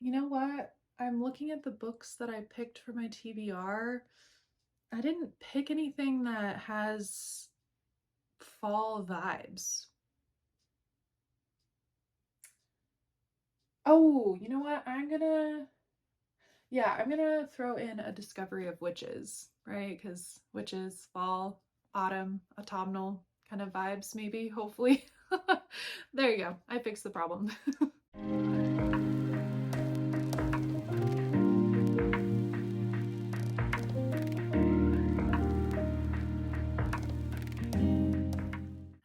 You know what? I'm looking at the books that I picked for my TBR. I didn't pick anything that has fall vibes. Oh, you know what? I'm gonna throw in a discovery of witches, right? Because witches, fall, autumn, autumnal kind of vibes, maybe, hopefully. There you go. I fixed the problem.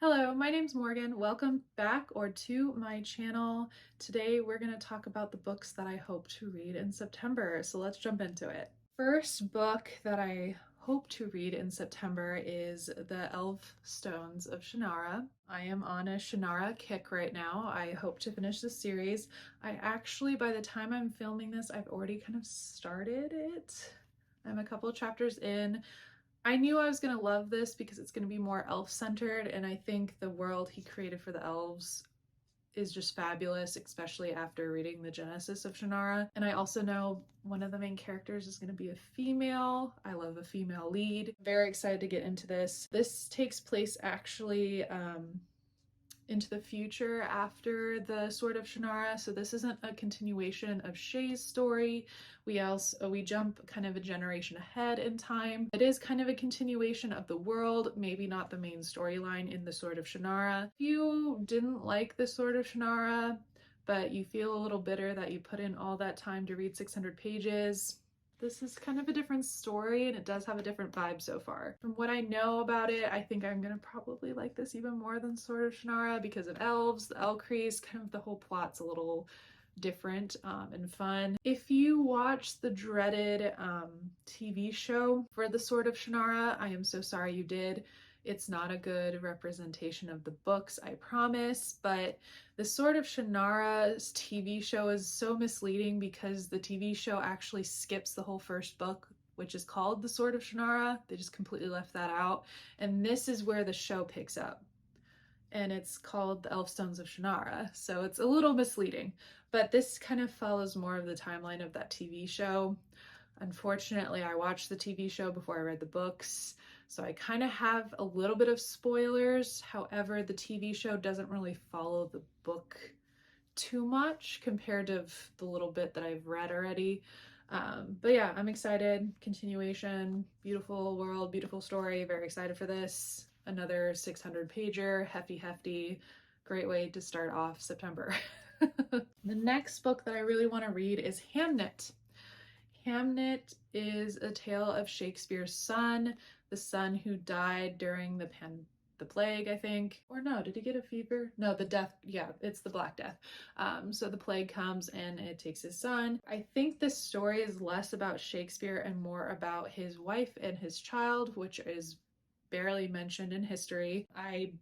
Hello, my name's Morgan. Welcome back or to my channel. Today we're going to talk about the books that I hope to read in September. So let's jump into it. First book that I hope to read in September is The Elf Stones of Shannara. I am on a Shannara kick right now. I hope to finish the series. I actually, by the time I'm filming this, I've already kind of started it. I'm a couple chapters in. I knew I was going to love this because it's going to be more elf-centered, and I think the world he created for the elves is just fabulous, especially after reading the Genesis of Shannara. And I also know one of the main characters is going to be a female. I love a female lead. Very excited to get into this. This takes place actually into the future after the Sword of Shannara, so this isn't a continuation of Shay's story. We jump kind of a generation ahead in time. It is kind of a continuation of the world, maybe not the main storyline in the Sword of Shannara. If you didn't like the Sword of Shannara, but you feel a little bitter that you put in all that time to read 600 pages, this is kind of a different story, and it does have a different vibe so far. From what I know about it, I think I'm gonna probably like this even more than Sword of Shannara because of elves, the Elcrease, kind of the whole plot's a little different and fun. If you watch the dreaded TV show for the Sword of Shannara, I am so sorry you did. It's not a good representation of the books, I promise, but the Sword of Shannara's TV show is so misleading because the TV show actually skips the whole first book, which is called The Sword of Shannara. They just completely left that out. And this is where the show picks up. And it's called The Elfstones of Shannara. So it's a little misleading. But this kind of follows more of the timeline of that TV show. Unfortunately, I watched the TV show before I read the books, so I kind of have a little bit of spoilers. However, the TV show doesn't really follow the book too much compared to the little bit that I've read already. But yeah, I'm excited. Continuation, beautiful world, beautiful story. Very excited for this. Another 600 pager, hefty, great way to start off September. The next book that I really want to read is Hamnet. Hamnet is a tale of Shakespeare's son, the son who died during the plague, I think. Or no, did he get a fever? No, the death, yeah, it's the Black Death. So the plague comes and it takes his son. I think this story is less about Shakespeare and more about his wife and his child, which is barely mentioned in history. I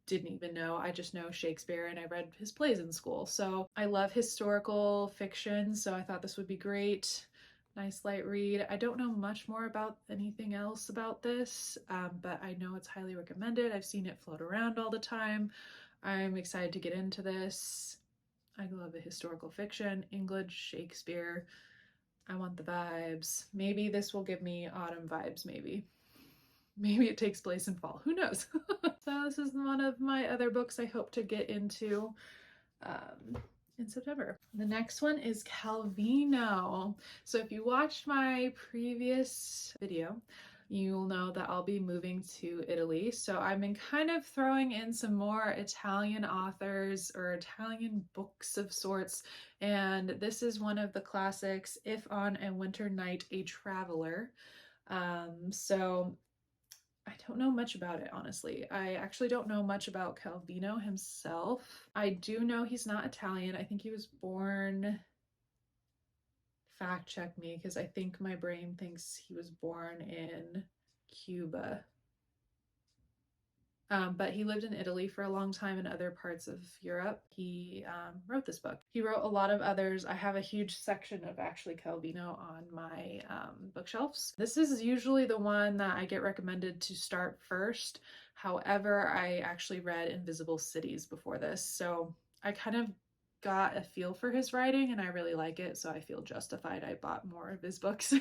didn't even know. I just know Shakespeare and I read his plays in school. So I love historical fiction, so I thought this would be great. Nice light read. I don't know much more about anything else about this, but I know it's highly recommended. I've seen it float around all the time. I'm excited to get into this. I love the historical fiction, English, Shakespeare. I want the vibes. Maybe this will give me autumn vibes, maybe. Maybe it takes place in fall. Who knows? So this is one of my other books I hope to get into in September. The next one is Calvino. So if you watched my previous video, you'll know that I'll be moving to Italy. So I've been kind of throwing in some more Italian authors or Italian books of sorts. And this is one of the classics, If on a Winter Night, a Traveler. So I don't know much about it, honestly. I actually don't know much about Calvino himself. I do know he's not Italian. I think he was born, fact check me, because I think my brain thinks he was born in Cuba. But he lived in Italy for a long time and other parts of Europe. He wrote this book. He wrote a lot of others. I have a huge section of actually Calvino on my bookshelves. This is usually the one that I get recommended to start first. However, I actually read Invisible Cities before this, so I kind of got a feel for his writing and I really like it, so I feel justified I bought more of his books.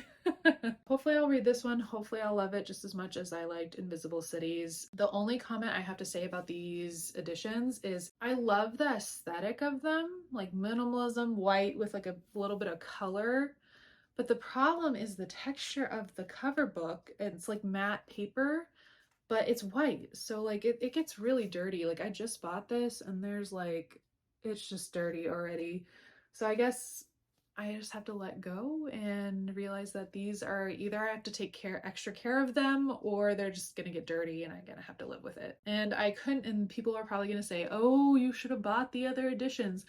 Hopefully I'll read this one. Hopefully I'll love it just as much as I liked Invisible Cities. The only comment I have to say about these editions is I love the aesthetic of them, like minimalism, white with like a little bit of color. But the problem is the texture of the cover book. It's like matte paper, but it's white. So like it gets really dirty. Like I just bought this and there's like, it's just dirty already. So I guess I just have to let go and realize that these are either I have to take extra care of them, or they're just gonna get dirty and I'm gonna have to live with it. And I couldn't, and people are probably gonna say, oh, you should have bought the other editions.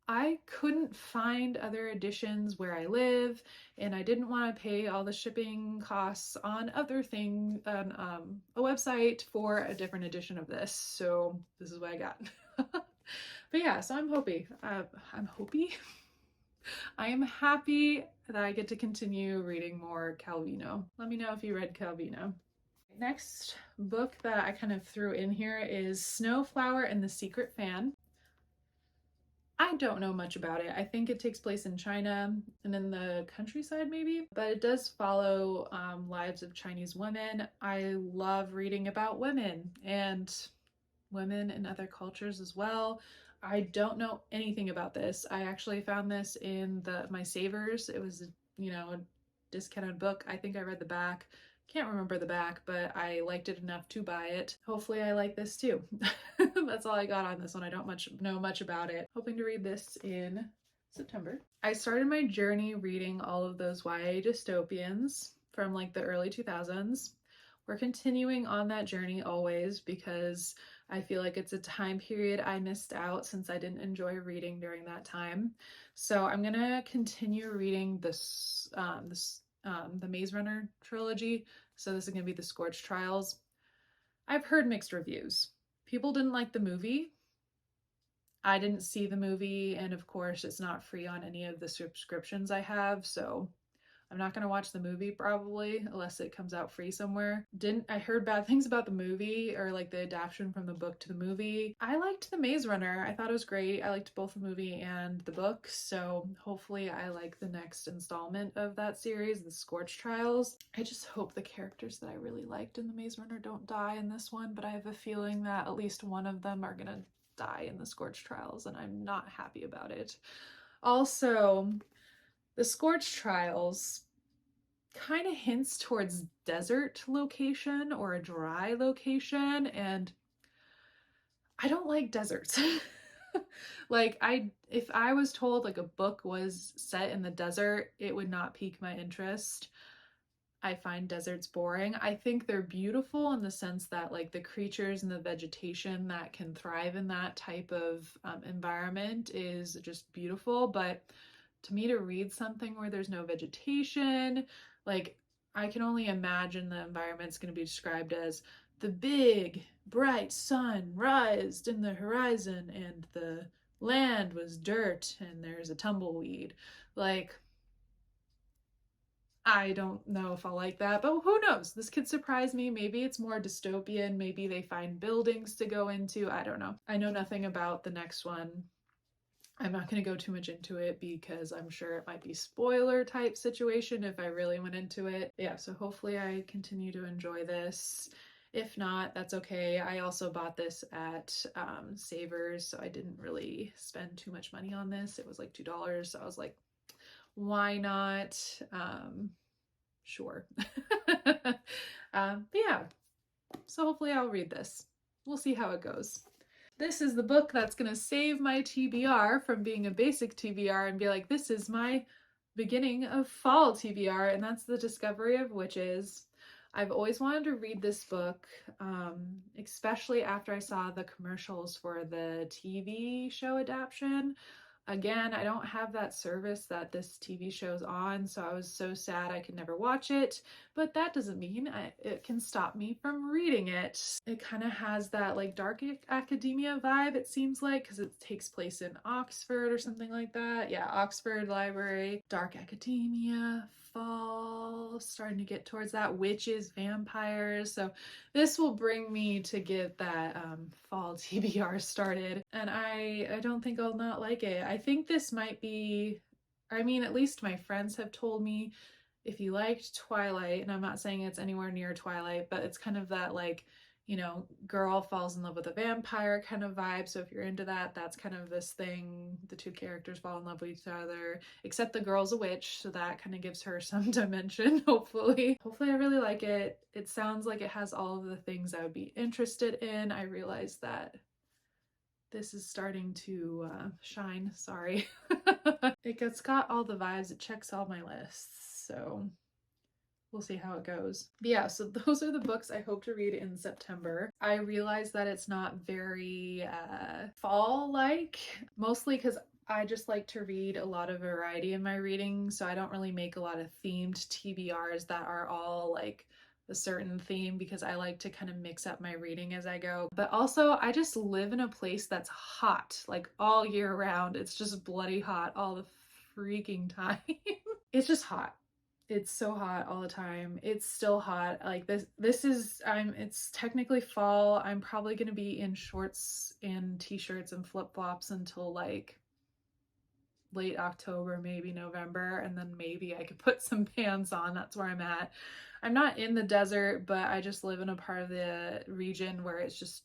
I couldn't find other editions where I live, and I didn't want to pay all the shipping costs on other things on a website for a different edition of this. So this is what I got. But yeah, so I'm hoping. I am happy that I get to continue reading more Calvino. Let me know if you read Calvino. Next book that I kind of threw in here is Snowflower and the Secret Fan. I don't know much about it. I think it takes place in China and in the countryside maybe, but it does follow lives of Chinese women. I love reading about women and women in other cultures as well. I don't know anything about this. I actually found this in my savers. It was, a discounted book. I think I read the back. Can't remember the back, but I liked it enough to buy it. Hopefully I like this too. That's all I got on this one. I don't know much about it. Hoping to read this in September. I started my journey reading all of those YA dystopians from like the early 2000s. We're continuing on that journey always because I feel like it's a time period I missed out since I didn't enjoy reading during that time. So I'm gonna continue reading the Maze Runner trilogy. So this is gonna be the Scorch Trials. I've heard mixed reviews. People didn't like the movie. I didn't see the movie, and of course it's not free on any of the subscriptions I have, so I'm not going to watch the movie probably unless it comes out free somewhere. I heard bad things about the movie, or like the adaptation from the book to the movie. I liked the Maze Runner. I thought it was great. I liked both the movie and the book, so hopefully I like the next installment of that series, the Scorch Trials. I just hope the characters that I really liked in the Maze Runner don't die in this one, but I have a feeling that at least one of them are gonna die in the Scorch Trials, and I'm not happy about it. Also, the Scorch Trials kind of hints towards desert location or a dry location, and I don't like deserts. Like if I was told like a book was set in the desert, it would not pique my interest. I find deserts boring. I think they're beautiful in the sense that like the creatures and the vegetation that can thrive in that type of environment is just beautiful, but to me, to read something where there's no vegetation, like I can only imagine the environment's going to be described as the big bright sun rised in the horizon and the land was dirt and there's a tumbleweed. Like, I don't know if I'll like that, but who knows? This could surprise me. Maybe it's more dystopian. Maybe they find buildings to go into. I don't know. I know nothing about the next one. I'm not going to go too much into it because I'm sure it might be spoiler type situation if I really went into it. Yeah, so hopefully I continue to enjoy this. If not, that's okay. I also bought this at Savers, so I didn't really spend too much money on this. It was like $2, so I was like, why not? Sure. But yeah, so hopefully I'll read this. We'll see how it goes. This is the book that's going to save my TBR from being a basic TBR and be like, this is my beginning of fall TBR, and that's The Discovery of Witches. I've always wanted to read this book, especially after I saw the commercials for the TV show adaptation. Again, I don't have that service that this TV show's on, so I was so sad I could never watch it, but that doesn't mean it can stop me from reading it. It kind of has that like dark academia vibe, it seems like, because it takes place in Oxford or something like that. Yeah, Oxford Library, dark academia, fall, starting to get towards that, witches, vampires. So this will bring me to get that fall TBR started, and I don't think I'll not like it. I think this might be, I mean, at least my friends have told me, if you liked Twilight, and I'm not saying it's anywhere near Twilight, but it's kind of that like, you know, girl falls in love with a vampire kind of vibe. So if you're into that, that's kind of this thing. The two characters fall in love with each other, except the girl's a witch, so that kind of gives her some dimension, hopefully. Hopefully I really like it. It sounds like it has all of the things I would be interested in. I realize that this is starting to shine, sorry. It's got all the vibes, it checks all my lists, so we'll see how it goes. But yeah, so those are the books I hope to read in September. I realize that it's not very fall-like, mostly because I just like to read a lot of variety in my reading, so I don't really make a lot of themed TBRs that are all like a certain theme, because I like to kind of mix up my reading as I go. But also, I just live in a place that's hot, like all year round. It's just bloody hot all the freaking time. It's just hot. It's so hot all the time. It's still hot. Like this is it's technically fall. I'm probably going to be in shorts and t-shirts and flip-flops until like late October, maybe November, and then maybe I could put some pants on. That's where I'm at. I'm not in the desert, but I just live in a part of the region where it's just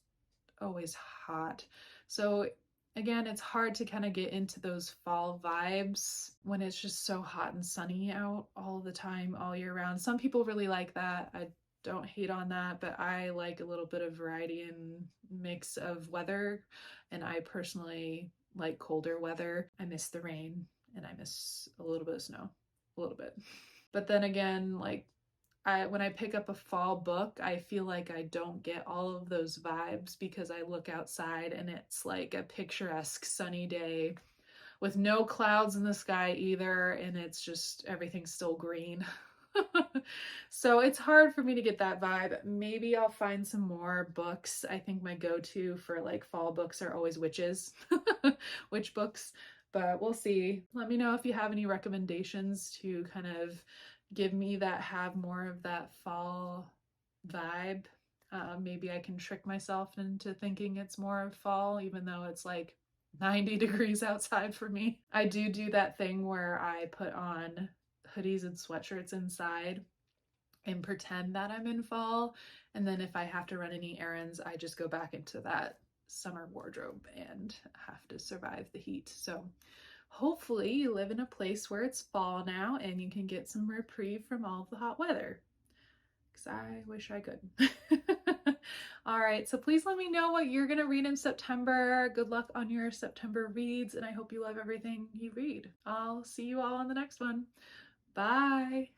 always hot. So again, it's hard to kind of get into those fall vibes when it's just so hot and sunny out all the time, all year round. Some people really like that. I don't hate on that, but I like a little bit of variety and mix of weather, and I personally like colder weather. I miss the rain, and I miss a little bit of snow, a little bit. But then again, like when I pick up a fall book, I feel like I don't get all of those vibes because I look outside and it's like a picturesque sunny day with no clouds in the sky either, and it's just everything's still green. So it's hard for me to get that vibe. Maybe I'll find some more books. I think my go-to for like fall books are always witches, witch books, but we'll see. Let me know if you have any recommendations to kind of give me that have more of that fall vibe. Maybe I can trick myself into thinking it's more of fall, even though it's like 90 degrees outside for me. I do that thing where I put on hoodies and sweatshirts inside and pretend that I'm in fall, and then if I have to run any errands, I just go back into that summer wardrobe and have to survive the heat. So hopefully you live in a place where it's fall now and you can get some reprieve from all of the hot weather, because I wish I could. All right, so please let me know what you're gonna read in September. Good luck on your September reads, and I hope you love everything you read. I'll see you all on the next one. Bye.